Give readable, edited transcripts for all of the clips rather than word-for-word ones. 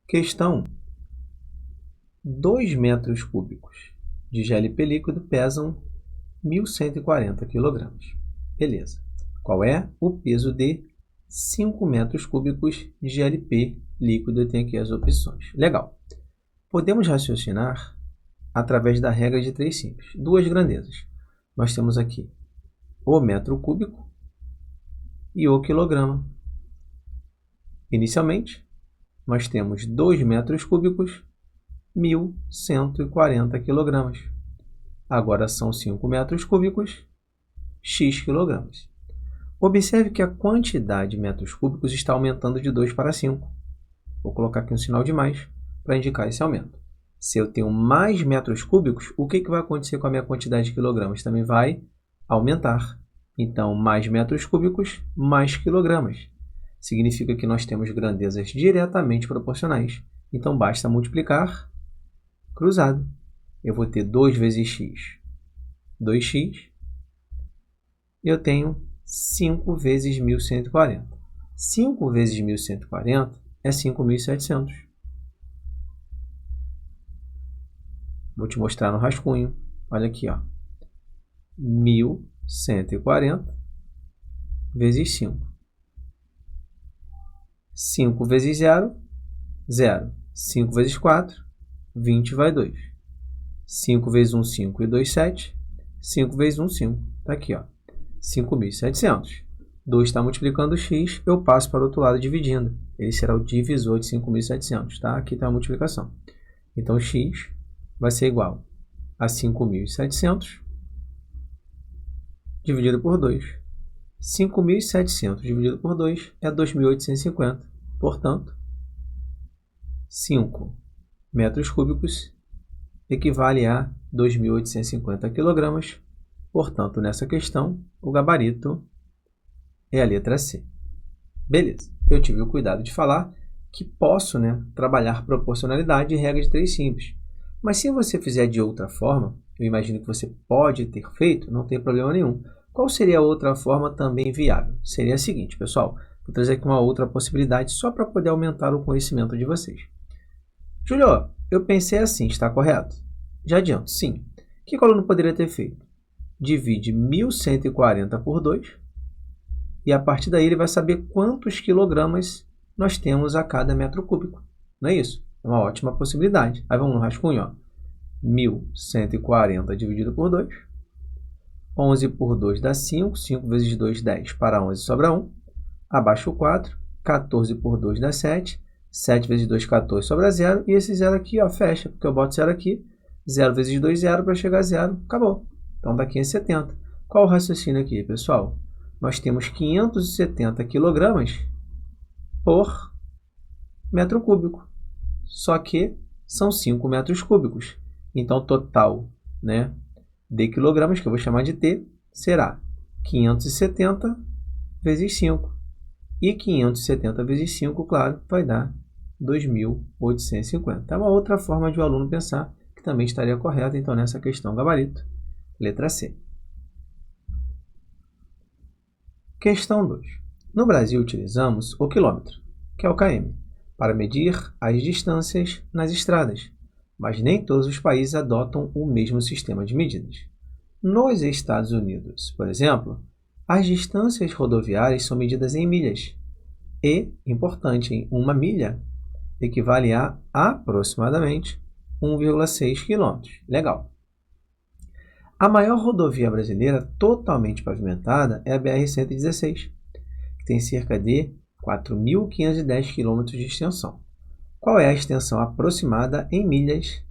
Questão 1. 2 metros cúbicos de GLP líquido pesam 1.140 kg. Beleza. Qual é o peso de 5 metros cúbicos de GLP líquido? Eu tenho aqui as opções. Legal. Podemos raciocinar através da regra de 3 simples. Duas grandezas. Nós temos aqui o metro cúbico e o quilograma. Inicialmente, nós temos 2 metros cúbicos, 1.140 kg. Agora são 5 metros cúbicos, x kg. Observe que a quantidade de metros cúbicos está aumentando de 2 para 5. Vou colocar aqui um sinal de mais para indicar esse aumento. Se eu tenho mais metros cúbicos, o que vai acontecer com a minha quantidade de quilogramas? Também vai aumentar. Então, mais metros cúbicos, mais quilogramas. Significa que nós temos grandezas diretamente proporcionais. Então, basta multiplicar cruzado. Eu vou ter 2 vezes x, 2x. Eu tenho 5 vezes 1.140. 5 vezes 1.140 é 5.700. Vou te mostrar no rascunho. Olha aqui, ó. 1.140 vezes 5. 5 vezes 0, 0. 5 vezes 4, 20 vai 2. 5 vezes 1, 5 e 2, 7. 5 vezes 1, 5. Está aqui, ó. 5.700. 2 está multiplicando o x, eu passo para o outro lado dividindo. Ele será o divisor de 5.700, tá? Aqui está a multiplicação. Então, x vai ser igual a 5.700 dividido por 2. 5.700 dividido por 2 é 2.850. Portanto, 5 metros cúbicos equivale a 2.850 kg. Portanto, nessa questão, o gabarito é a letra C. Beleza. Eu tive o cuidado de falar que posso, trabalhar proporcionalidade e regra de 3 simples. Mas se você fizer de outra forma, eu imagino que você pode ter feito, não tem problema nenhum. Qual seria a outra forma também viável? Seria a seguinte, pessoal. Vou trazer aqui uma outra possibilidade só para poder aumentar o conhecimento de vocês. Júlio, eu pensei assim, está correto? Já adianto, sim. O que o aluno poderia ter feito? Divide 1.140 por 2 e a partir daí ele vai saber quantos quilogramas nós temos a cada metro cúbico. Não é isso? É uma ótima possibilidade. Aí vamos no rascunho, ó. 1.140 dividido por 2. 11 por 2 dá 5. 5 vezes 2, 10. Para 11 sobra 1. Abaixo o 4. 14 por 2 dá 7. 7 vezes 2, 14. Sobra 0. E esse 0 aqui, ó, fecha. Porque eu boto 0 aqui. 0 vezes 2, 0. Para chegar a 0, acabou. Então dá 570. Qual o raciocínio aqui, pessoal? Nós temos 570 quilogramas por metro cúbico. Só que são 5 metros cúbicos. Então, total, de quilogramas, que eu vou chamar de T, será 570 vezes 5. E 570 vezes 5, claro, vai dar 2.850. É uma outra forma de o aluno pensar, que também estaria correta. Então, nessa questão, gabarito, letra C. Questão 2. No Brasil, utilizamos o quilômetro, que é o km, para medir as distâncias nas estradas, mas nem todos os países adotam o mesmo sistema de medidas. Nos Estados Unidos, por exemplo, as distâncias rodoviárias são medidas em milhas e, importante, uma milha equivale a aproximadamente 1,6 km. Legal. A maior rodovia brasileira totalmente pavimentada é a BR-116, que tem cerca de 4.510 km de extensão. Qual é a extensão aproximada em milhas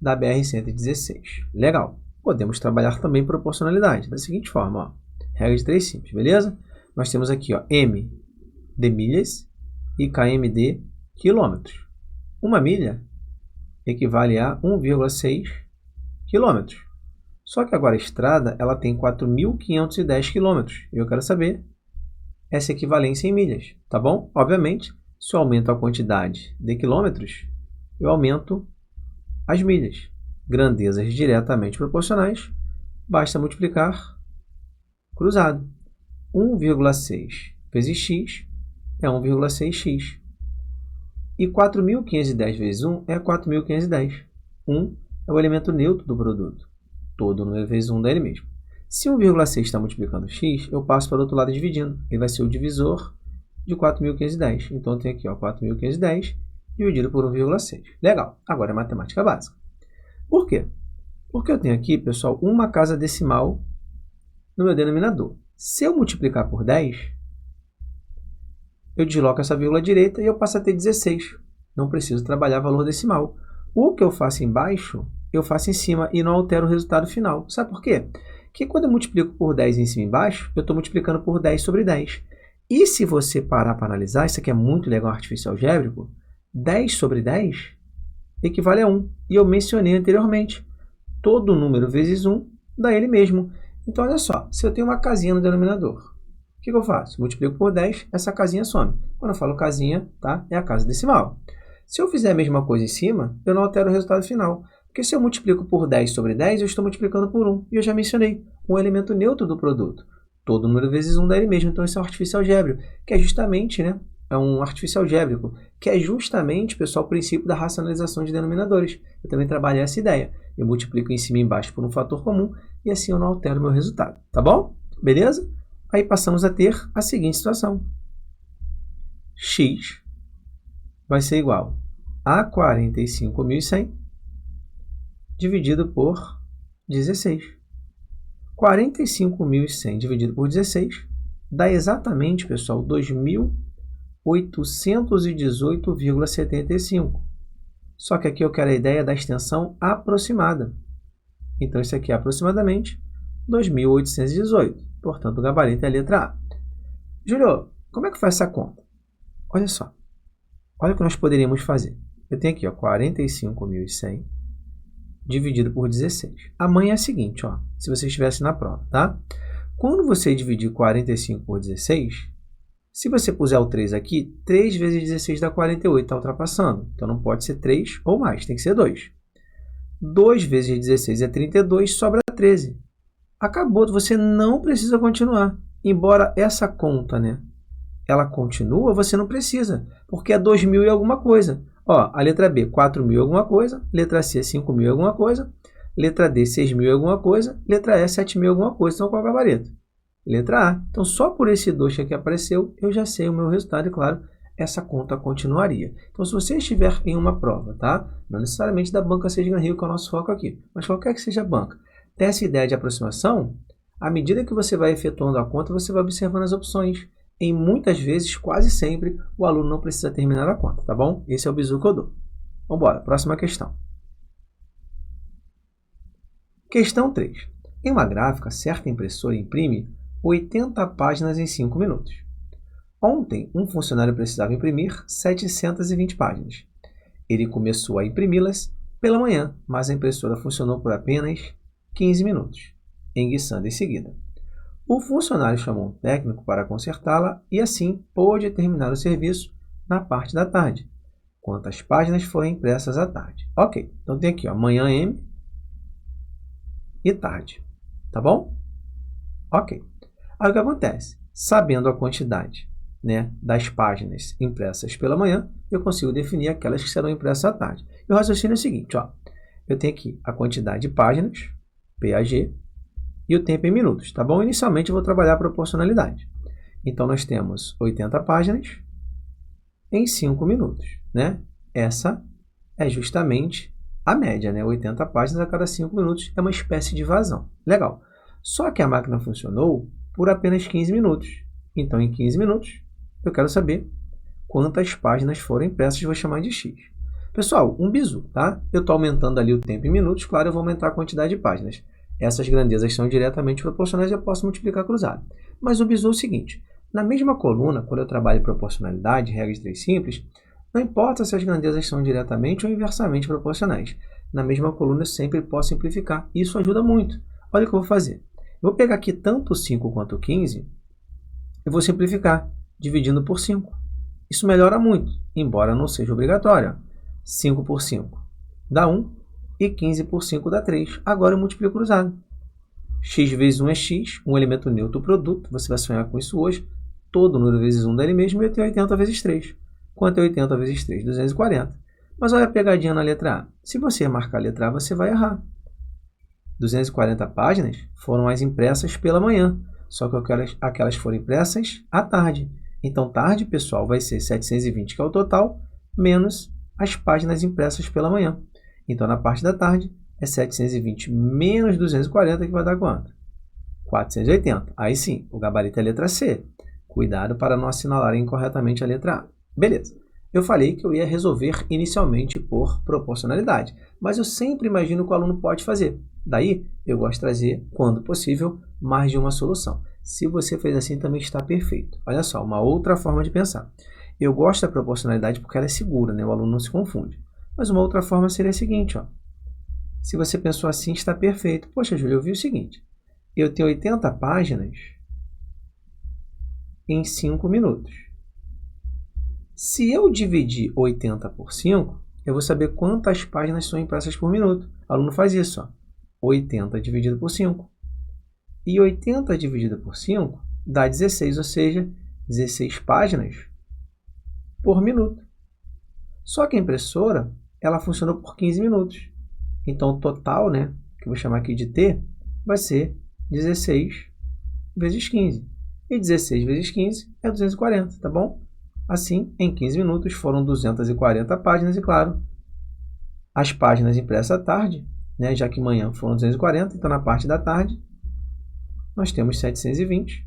da BR-116? Legal. Podemos trabalhar também proporcionalidade da seguinte forma, ó. Regra de 3 simples, beleza? Nós temos aqui, ó, M de milhas e km de quilômetros. Uma milha equivale a 1,6 quilômetros. Só que agora a estrada ela tem 4.510 quilômetros. E eu quero saber essa equivalência em milhas, tá bom? Obviamente, se eu aumento a quantidade de quilômetros, eu aumento as milhas. Grandezas diretamente proporcionais, basta multiplicar cruzado. 1,6 vezes x é 1,6x. E 4.510 vezes 1 é 4.510. 1 é o elemento neutro do produto. Todo número vezes 1 dele mesmo. Se 1,6 está multiplicando x, eu passo para o outro lado dividindo. Ele vai ser o divisor de 4.510. Então, eu tenho aqui 4.510 dividido por 1,6. Legal. Agora é matemática básica. Por quê? Porque eu tenho aqui, pessoal, uma casa decimal no meu denominador. Se eu multiplicar por 10, eu desloco essa vírgula à direita e eu passo a ter 16. Não preciso trabalhar valor decimal. O que eu faço embaixo, eu faço em cima e não altero o resultado final. Sabe por quê? Porque quando eu multiplico por 10 em cima e embaixo, eu estou multiplicando por 10 sobre 10. E se você parar para analisar, isso aqui é muito legal artifício algébrico, 10 sobre 10 equivale a 1. E eu mencionei anteriormente, todo número vezes 1 dá ele mesmo. Então, olha só, se eu tenho uma casinha no denominador, o que eu faço? Multiplico por 10, essa casinha some. Quando eu falo casinha, tá? É a casa decimal. Se eu fizer a mesma coisa em cima, eu não altero o resultado final. Porque se eu multiplico por 10 sobre 10, eu estou multiplicando por 1. E eu já mencionei, um elemento neutro do produto. Todo número vezes 1 dá ele mesmo. Então, esse é um artifício algébrico, que é justamente, né? É um artifício algébrico, que é justamente, pessoal, o princípio da racionalização de denominadores. Eu também trabalho essa ideia. Eu multiplico em cima e embaixo por um fator comum e assim eu não altero o meu resultado. Tá bom? Beleza? Aí passamos a ter a seguinte situação. X vai ser igual a 45.100 dividido por 16. 45.100 dividido por 16 dá exatamente, pessoal, 2.818,75. Só que aqui eu quero a ideia da extensão aproximada. Então, isso aqui é aproximadamente 2.818. Portanto, o gabarito é a letra A. Júlio, como é que faz essa conta? Olha só. Olha o que nós poderíamos fazer. Eu tenho aqui 45.100 dividido por 16. A manha é a seguinte, se você estivesse na prova, tá? Quando você dividir 45 por 16, se você puser o 3 aqui, 3 vezes 16 dá 48, está ultrapassando. Então, não pode ser 3 ou mais, tem que ser 2. 2 vezes 16 é 32, sobra 13. Acabou, você não precisa continuar. Embora essa conta, né, ela continua, você não precisa, porque é 2.000 e alguma coisa. A letra B, 4.000 e alguma coisa, letra C, 5.000 e alguma coisa, letra D, 6.000 e alguma coisa, letra E, 7.000 e alguma coisa. Então, qual é o gabarito? Letra A. Então, só por esse 2 que aqui apareceu, eu já sei o meu resultado e, claro, essa conta continuaria. Então, se você estiver em uma prova, tá? Não necessariamente da banca Seja Rio, que é o nosso foco aqui, mas qualquer que seja a banca, tem essa ideia de aproximação, à medida que você vai efetuando a conta, você vai observando as opções. Em muitas vezes, quase sempre, o aluno não precisa terminar a conta, tá bom? Esse é o bizu que eu dou. Vamos embora, próxima questão. Questão 3. Em uma gráfica, certa impressora imprime 80 páginas em 5 minutos. Ontem, um funcionário precisava imprimir 720 páginas. Ele começou a imprimi-las pela manhã, mas a impressora funcionou por apenas 15 minutos, enguiçando em seguida. O funcionário chamou um técnico para consertá-la e, assim, pôde terminar o serviço na parte da tarde. Quantas páginas foram impressas à tarde? Ok, então tem aqui, manhã M e tarde. Tá bom? Ok. Aí o que acontece? Sabendo a quantidade, né, das páginas impressas pela manhã, eu consigo definir aquelas que serão impressas à tarde. E o raciocínio é o seguinte, eu tenho aqui a quantidade de páginas, PAG, e o tempo em minutos, tá bom? Inicialmente eu vou trabalhar a proporcionalidade. Então, nós temos 80 páginas em 5 minutos, né? Essa é justamente a média, né? 80 páginas a cada 5 minutos é uma espécie de vazão. Legal. Só que a máquina funcionou por apenas 15 minutos. Então, em 15 minutos, eu quero saber quantas páginas foram impressas, vou chamar de X. Pessoal, um bizu, tá? Eu estou aumentando ali o tempo em minutos, claro, eu vou aumentar a quantidade de páginas. Essas grandezas são diretamente proporcionais e eu posso multiplicar cruzado. Mas o bizu é o seguinte, na mesma coluna, quando eu trabalho proporcionalidade, regra de 3 simples, não importa se as grandezas são diretamente ou inversamente proporcionais. Na mesma coluna eu sempre posso simplificar. E isso ajuda muito. Olha o que eu vou fazer. Eu vou pegar aqui tanto o 5 quanto o 15 e vou simplificar, dividindo por 5. Isso melhora muito, embora não seja obrigatório. 5 por 5 dá 1 e 15 por 5 dá 3. Agora eu multiplico cruzado. X vezes 1 é x, um elemento neutro produto. Você vai sonhar com isso hoje. Todo número vezes 1 dá ele mesmo e eu tenho 80 vezes 3. Quanto é 80 vezes 3? 240. Mas olha a pegadinha na letra A. Se você marcar a letra A, você vai errar. 240 páginas foram as impressas pela manhã, só que aquelas foram impressas à tarde. Então, tarde, pessoal, vai ser 720, que é o total, menos as páginas impressas pela manhã. Então, na parte da tarde, é 720 menos 240, que vai dar quanto? 480. Aí sim, o gabarito é a letra C. Cuidado para não assinalarem incorretamente a letra A. Beleza. Eu falei que eu ia resolver inicialmente por proporcionalidade, mas eu sempre imagino que o aluno pode fazer. Daí, eu gosto de trazer, quando possível, mais de uma solução. Se você fez assim, também está perfeito. Olha só, uma outra forma de pensar. Eu gosto da proporcionalidade porque ela é segura, né? O aluno não se confunde. Mas uma outra forma seria a seguinte, ó. Se você pensou assim, está perfeito. Poxa, Júlio, eu vi o seguinte. Eu tenho 80 páginas em 5 minutos. Se eu dividir 80 por 5, eu vou saber quantas páginas são impressas por minuto. O aluno faz isso, ó. 80 dividido por 5. E 80 dividido por 5 dá 16, ou seja, 16 páginas por minuto. Só que a impressora, ela funciona por 15 minutos. Então, o total, né, que eu vou chamar aqui de T, vai ser 16 vezes 15. E 16 vezes 15 é 240, tá bom? Assim, em 15 minutos foram 240 páginas e, claro, as páginas impressas à tarde, né, já que manhã foram 240, então na parte da tarde nós temos 720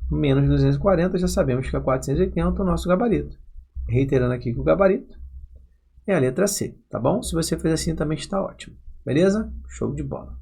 menos 240, já sabemos que é 480 o nosso gabarito. Reiterando aqui que o gabarito é a letra C, tá bom? Se você fez assim também está ótimo, beleza? Show de bola!